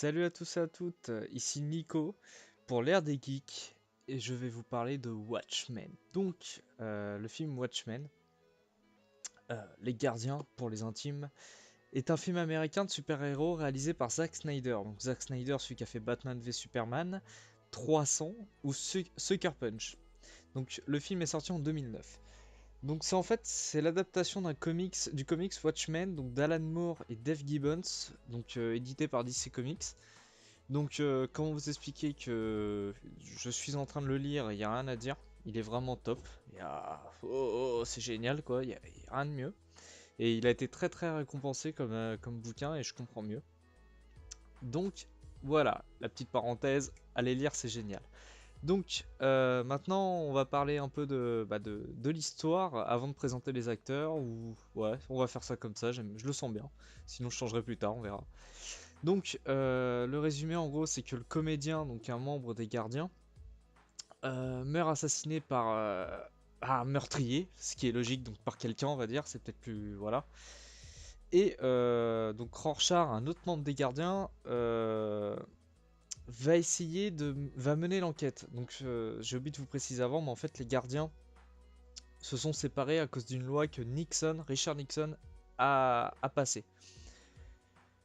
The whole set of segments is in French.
Salut à tous et à toutes, ici Nico pour l'ère des geeks et je vais vous parler de Watchmen. Donc, le film Watchmen, Les Gardiens pour les intimes, est un film américain de super-héros réalisé par Zack Snyder. Donc Zack Snyder, celui qui a fait Batman v Superman, 300 ou Sucker Punch. Donc le film est sorti en 2009. Donc c'est l'adaptation du comics Watchmen, donc d'Alan Moore et Dave Gibbons, donc édité par DC Comics. Donc, comment vous expliquer que je suis en train de le lire, il n'y a rien à dire. Il est vraiment top. C'est génial quoi, il y a rien de mieux. Et il a été très très récompensé comme bouquin et je comprends mieux. Donc voilà, la petite parenthèse, allez lire, c'est génial. Donc maintenant on va parler un peu de l'histoire avant de présenter les acteurs. Ou ouais, on va faire ça comme ça, je le sens bien. Sinon je changerai plus tard, on verra. Donc, le résumé en gros, c'est que le comédien, donc un membre des gardiens, meurt assassiné par un meurtrier, ce qui est logique, donc par quelqu'un, on va dire, c'est peut-être plus. Voilà. Et donc, Rorschach, un autre membre des gardiens, va mener l'enquête. Donc, j'ai oublié de vous préciser avant, mais en fait, les gardiens se sont séparés à cause d'une loi que Richard Nixon, a passée.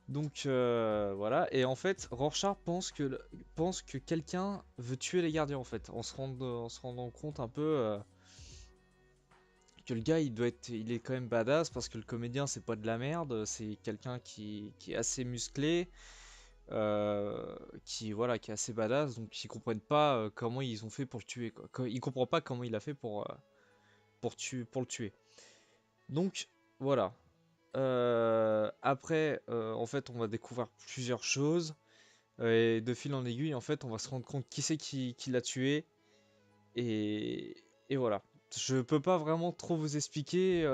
Donc voilà, et en fait, Rorschach pense que quelqu'un veut tuer les gardiens en fait, en se rendant compte un peu que le gars il est quand même badass parce que le comédien c'est pas de la merde, c'est quelqu'un qui est assez musclé, voilà, qui est assez badass, donc ils comprennent pas comment ils ont fait pour le tuer quoi. Il comprend pas comment il a fait pour le tuer. Donc voilà. Après, en fait, on va découvrir plusieurs choses. Et de fil en aiguille, en fait, on va se rendre compte qui c'est qui l'a tué. Et voilà. Je peux pas vraiment trop vous expliquer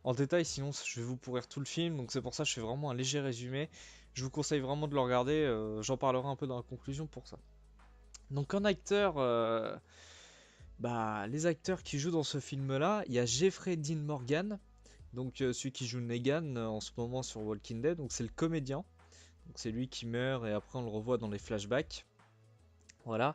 en détail, sinon je vais vous pourrir tout le film. Donc c'est pour ça que je fais vraiment un léger résumé. Je vous conseille vraiment de le regarder. J'en parlerai un peu dans la conclusion pour ça. Donc en acteur, les acteurs qui jouent dans ce film-là, il y a Jeffrey Dean Morgan, donc celui qui joue Negan en ce moment sur Walking Dead. Donc c'est le comédien. Donc c'est lui qui meurt et après on le revoit dans les flashbacks. Voilà.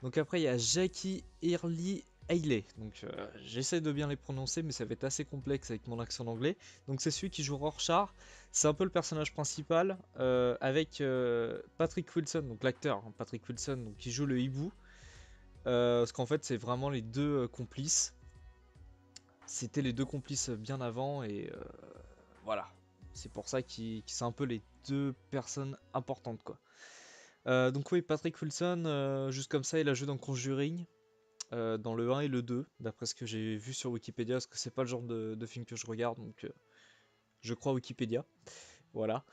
Donc après il y a Jackie Early Haley. Donc j'essaie de bien les prononcer mais ça va être assez complexe avec mon accent anglais. Donc c'est celui qui joue Rorschach. C'est un peu le personnage principal avec Patrick Wilson, donc l'acteur Patrick Wilson, donc, qui joue le hibou. Parce qu'en fait c'est vraiment les deux complices. C'était les deux complices bien avant et voilà. C'est pour ça qu'ils sont un peu les deux personnes importantes quoi. Donc oui, Patrick Wilson, juste comme ça, il a joué dans Conjuring, dans le 1 et le 2, d'après ce que j'ai vu sur Wikipédia, parce que c'est pas le genre de film que je regarde, donc je crois Wikipédia. Voilà.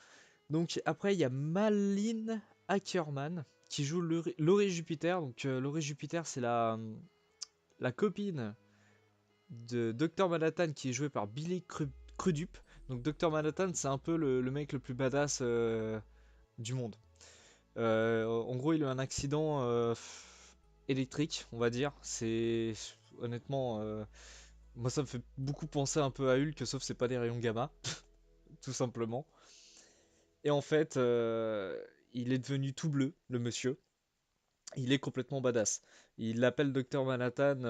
Donc après, il y a Malin Ackerman, qui joue Laurie Jupiter. Donc Laurie Jupiter, c'est la copine de Dr Manhattan, qui est jouée par Billy Crudup. Donc Dr Manhattan, c'est un peu le mec le plus badass du monde. En gros, il a eu un accident électrique, on va dire. C'est honnêtement, moi ça me fait beaucoup penser un peu à Hulk, sauf c'est pas des rayons gamma, tout simplement. Et en fait, il est devenu tout bleu, le monsieur. Il est complètement badass. Il l'appelle Docteur Manhattan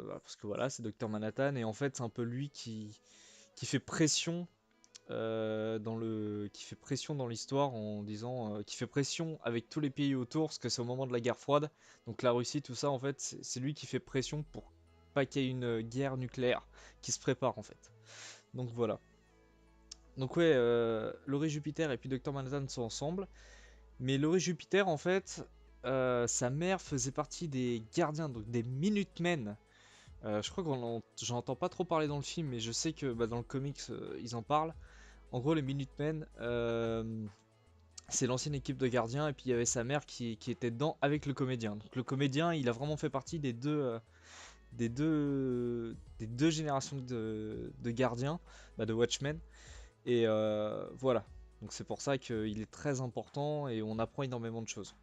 parce que voilà, c'est Docteur Manhattan et en fait, c'est un peu lui qui fait pression qui fait pression dans l'histoire en disant qui fait pression avec tous les pays autour parce que c'est au moment de la guerre froide, donc la Russie, tout ça en fait, c'est lui qui fait pression pour pas qu'il y ait une guerre nucléaire qui se prépare en fait. Donc voilà. Donc ouais, Laurie Jupiter et puis Dr Manhattan sont ensemble, mais Laurie Jupiter en fait, sa mère faisait partie des gardiens, donc des Minutemen. Je crois j'en entends pas trop parler dans le film, mais je sais que dans le comics ils en parlent. En gros, les Minutemen, c'est l'ancienne équipe de gardiens, et puis il y avait sa mère qui était dedans avec le comédien. Donc le comédien, il a vraiment fait partie des deux générations de gardiens, de Watchmen. Et voilà. Donc c'est pour ça qu'il est très important et on apprend énormément de choses.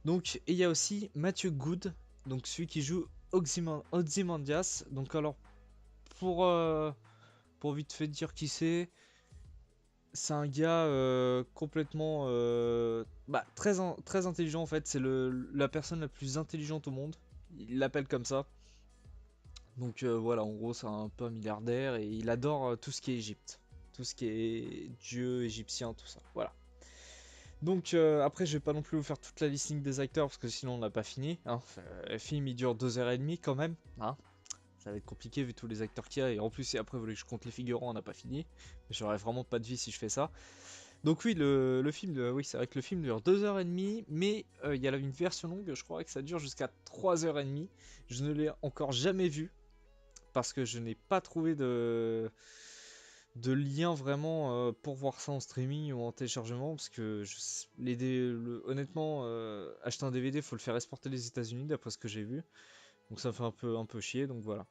Donc, et il y a aussi Matthew Good, donc celui qui joue Ozymandias. Donc alors, pour, euh, pour vite fait dire qui c'est un gars complètement très intelligent en fait. C'est la personne la plus intelligente au monde. Il l'appelle comme ça. Donc voilà, en gros, c'est un peu un milliardaire et il adore tout ce qui est Égypte. Tout ce qui est dieu égyptien, tout ça. Voilà. Donc après, je vais pas non plus vous faire toute la listing des acteurs parce que sinon on n'a pas fini. Hein. Le film il dure 2h30 quand même. Hein. Ça va être compliqué vu tous les acteurs qu'il y a. Et en plus, si après vous voulez que je compte les figurants, on n'a pas fini. J'aurais vraiment pas de vie si je fais ça. Donc oui, le film, oui, c'est vrai que le film dure 2h30, mais il y a une version longue, je crois que ça dure jusqu'à 3h30. Je ne l'ai encore jamais vu parce que je n'ai pas trouvé de lien vraiment pour voir ça en streaming ou en téléchargement parce que honnêtement acheter un DVD faut le faire exporter les États-Unis d'après ce que j'ai vu, donc ça me fait un peu chier, donc voilà.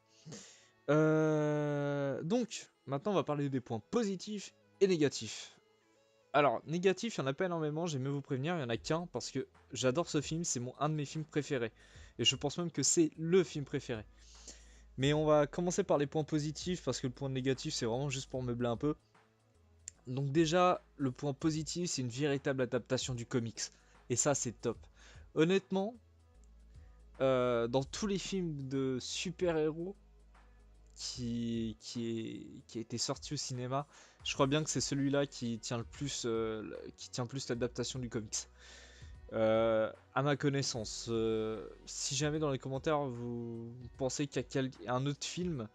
Donc maintenant on va parler des points positifs et négatifs. Alors négatif, il n'y en a pas énormément, j'aime vous prévenir, il n'y en a qu'un parce que j'adore ce film, c'est un de mes films préférés et je pense même que c'est le film préféré. Mais on va commencer par les points positifs parce que le point négatif c'est vraiment juste pour meubler un peu. Donc déjà, le point positif c'est une véritable adaptation du comics. Et ça c'est top. Honnêtement, dans tous les films de super-héros qui a été sorti au cinéma, je crois bien que c'est celui-là qui tient plus l'adaptation du comics. À ma connaissance, si jamais dans les commentaires vous pensez qu'il y a un autre film,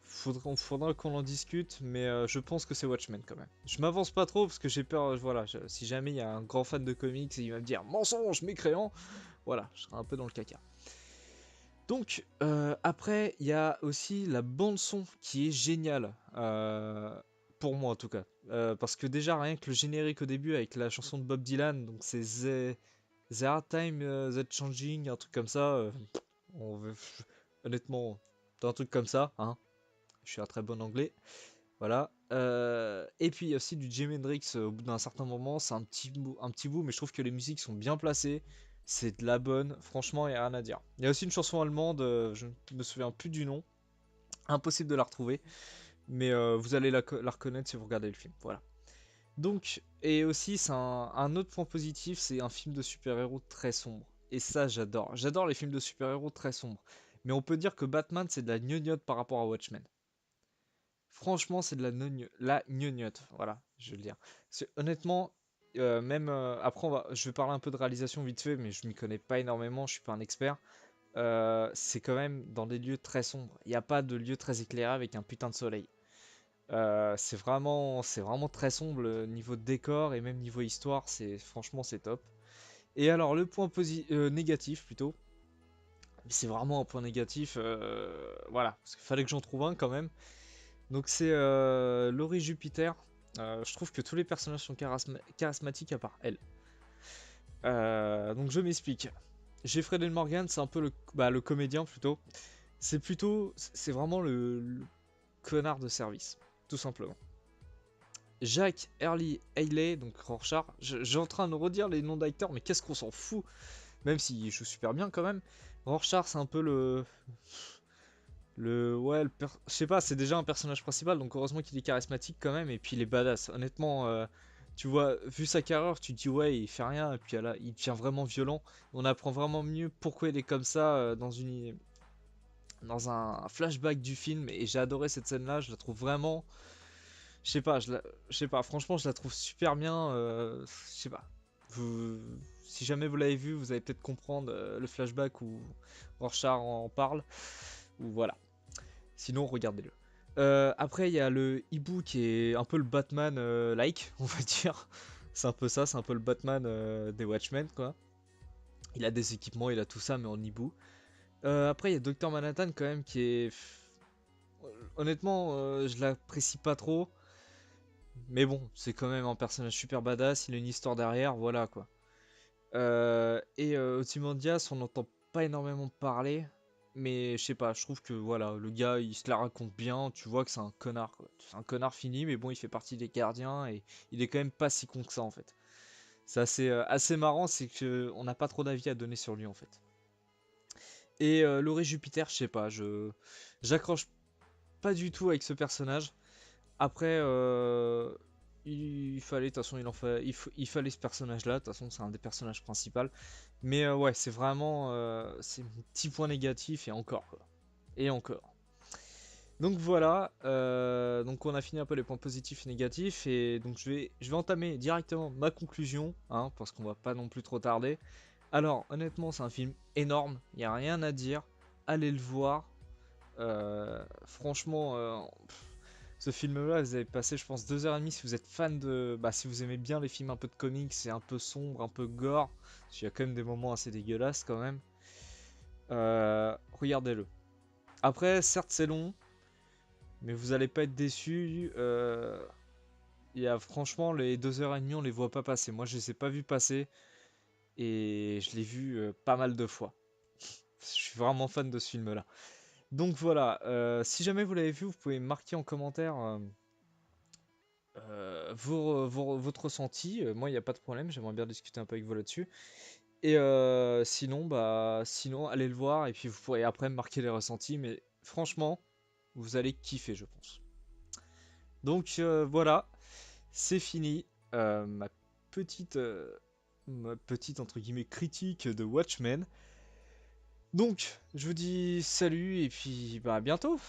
faudra qu'on en discute, mais je pense que c'est Watchmen quand même. Je m'avance pas trop parce que j'ai peur, voilà, si jamais il y a un grand fan de comics et il va me dire mensonge, mécréant, voilà, je serai un peu dans le caca. Donc après, il y a aussi la bande son qui est géniale, pour moi en tout cas. Parce que déjà rien que le générique au début avec la chanson de Bob Dylan, donc c'est The Hard Time That Changing, un truc comme ça. On veut- Honnêtement, un truc comme ça, hein. Je suis un très bon anglais. Voilà. Et puis il y a aussi du Jimi Hendrix au bout d'un certain moment. C'est un petit bout, mais je trouve que les musiques sont bien placées. C'est de la bonne. Franchement, il n'y a rien à dire. Il y a aussi une chanson allemande, je ne me souviens plus du nom. Impossible de la retrouver. Mais vous allez la reconnaître si vous regardez le film. Voilà. Donc, et aussi, c'est un autre point positif, c'est un film de super-héros très sombre. Et ça, j'adore. J'adore les films de super-héros très sombres. Mais on peut dire que Batman, c'est de la gnognotte par rapport à Watchmen. Franchement, c'est de la gnognotte. Voilà, je vais le dire. Honnêtement, même après, je vais parler un peu de réalisation vite fait, mais je m'y connais pas énormément, je suis pas un expert. C'est quand même dans des lieux très sombres. Il n'y a pas de lieu très éclairé avec un putain de soleil. C'est vraiment très sombre niveau de décor et même niveau histoire. Franchement, c'est top. Et alors, le point négatif plutôt, c'est vraiment un point négatif. Voilà, parce qu'il fallait que j'en trouve un quand même. Donc c'est Laurie Jupiter. Je trouve que tous les personnages sont charismatiques à part elle. Donc je m'explique. Jeffrey Dean Morgan, c'est un peu le comédien plutôt. C'est vraiment le connard de service, tout simplement. Jack Early Haley, donc Rorschach. J'ai en train de redire les noms d'acteurs, mais qu'est-ce qu'on s'en fout, même s'il joue super bien quand même. Rorschach, c'est un peu ouais, je sais pas, c'est déjà un personnage principal, donc heureusement qu'il est charismatique quand même, et puis il est badass. Honnêtement, tu vois, vu sa carrière, tu te dis ouais, il fait rien, et puis là, il devient vraiment violent. On apprend vraiment mieux pourquoi il est comme ça dans un flashback du film, et j'ai adoré cette scène-là, je la trouve vraiment, je sais pas, je sais pas, franchement, je la trouve super bien, je sais pas. Si jamais vous l'avez vu, vous allez peut-être comprendre le flashback où Rorschach en parle, ou voilà. Sinon, regardez-le. Après, il y a le hibou qui est un peu le Batman like, on va dire. C'est un peu ça, c'est un peu le Batman des Watchmen, quoi. Il a des équipements, il a tout ça, mais en hibou. Après, il y a Dr Manhattan quand même qui est. Honnêtement, je l'apprécie pas trop. Mais bon, c'est quand même un personnage super badass, il a une histoire derrière, voilà quoi. Et Ozymandias, on n'entend pas énormément parler, mais je sais pas, je trouve que voilà, le gars il se la raconte bien, tu vois que c'est un connard quoi. C'est un connard fini, mais bon, il fait partie des gardiens et il est quand même pas si con que ça en fait. C'est assez marrant, c'est que on n'a pas trop d'avis à donner sur lui en fait. Et Laurie Jupiter, je sais pas, j'accroche pas du tout avec ce personnage. Après, il fallait, de toute façon, il fallait ce personnage-là. De toute façon, c'est un des personnages principaux. Mais ouais, c'est vraiment, c'est mon petit point négatif et encore, quoi. Et encore. Donc voilà, donc on a fini un peu les points positifs et négatifs et donc je vais entamer directement ma conclusion, hein, parce qu'on va pas non plus trop tarder. Alors honnêtement c'est un film énorme, il n'y a rien à dire, allez le voir. Franchement, ce film-là, vous avez passé je pense 2h30 si vous êtes fan de... Bah si vous aimez bien les films un peu de comics, c'est un peu sombre, un peu gore, parce qu'il y a quand même des moments assez dégueulasses quand même. Regardez-le. Après, certes c'est long, mais vous allez pas être déçus. Franchement, les 2h30, on les voit pas passer. Moi, je les ai pas vus passer et je l'ai vu pas mal de fois. Je suis vraiment fan de ce film-là. Donc voilà, si jamais vous l'avez vu, vous pouvez marquer en commentaire votre ressenti. Moi, il n'y a pas de problème, j'aimerais bien discuter un peu avec vous là-dessus. Et sinon, allez le voir et puis vous pourrez après me marquer les ressentis. Mais franchement, vous allez kiffer, je pense. Donc voilà, c'est fini. Ma petite entre guillemets critique de Watchmen. Donc, je vous dis salut et puis bah à bientôt.